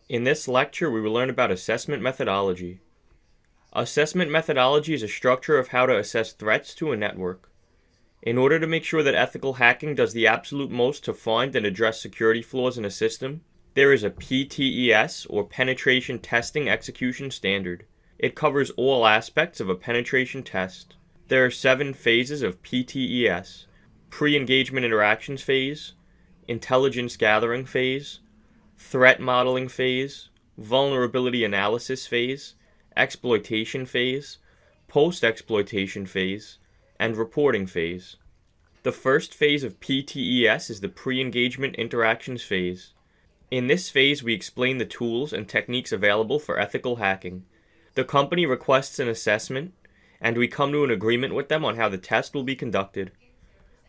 In this lecture, we will learn about assessment methodology. Assessment methodology is a structure of how to assess threats to a network. In order to make sure that ethical hacking does the absolute most to find and address security flaws in a system, there is a PTES, or Penetration Testing Execution Standard. It covers all aspects of a penetration test. There are 7 phases of PTES: pre-engagement interactions phase, intelligence gathering phase, threat modeling phase, vulnerability analysis phase, exploitation phase, post-exploitation phase, and reporting phase. The first phase of PTES is the pre-engagement interactions phase. In this phase, we explain the tools and techniques available for ethical hacking. The company requests an assessment, and we come to an agreement with them on how the test will be conducted.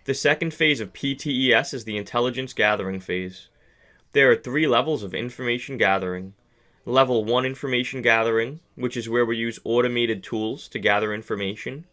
The second phase of PTES is the intelligence gathering phase. There are 3 levels of information gathering. Level 1 information gathering, which is where we use automated tools to gather information.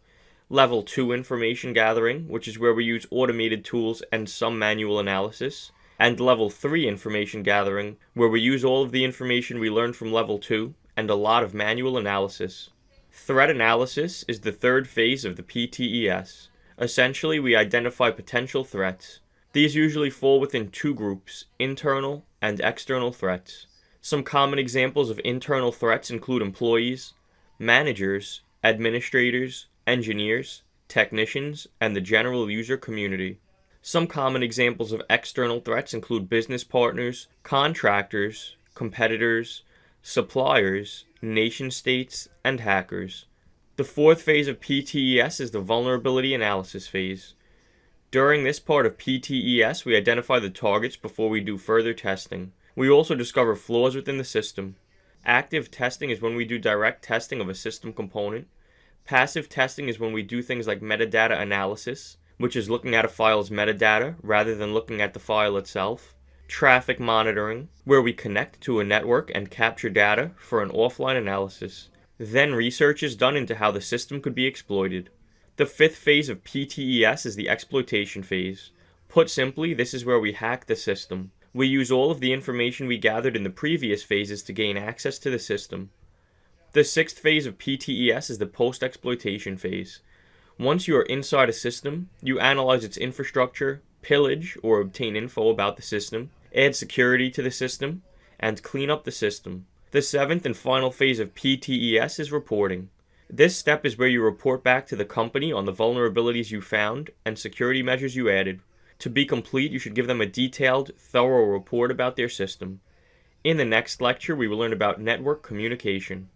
Level 2 information gathering, which is where we use automated tools and some manual analysis. And Level 3 information gathering, where we use all of the information we learned from Level 2 and a lot of manual analysis. Threat analysis is the third phase of the PTES. Essentially, we identify potential threats. These usually fall within 2 groups, internal and external threats. Some common examples of internal threats include employees, managers, administrators, engineers, technicians, and the general user community. Some common examples of external threats include business partners, contractors, competitors, suppliers, nation-states, and hackers. The fourth phase of PTES is the vulnerability analysis phase. During this part of PTES, we identify the targets before we do further testing. We also discover flaws within the system. Active testing is when we do direct testing of a system component. Passive testing is when we do things like metadata analysis, which is looking at a file's metadata rather than looking at the file itself. Traffic monitoring, where we connect to a network and capture data for an offline analysis. Then research is done into how the system could be exploited. The fifth phase of PTES is the exploitation phase. Put simply, this is where we hack the system. We use all of the information we gathered in the previous phases to gain access to the system. The sixth phase of PTES is the post-exploitation phase. Once you are inside a system, you analyze its infrastructure, pillage or obtain info about the system, add security to the system, and clean up the system. The seventh and final phase of PTES is reporting. This step is where you report back to the company on the vulnerabilities you found and security measures you added. To be complete, you should give them a detailed, thorough report about their system. In the next lecture, we will learn about network communication.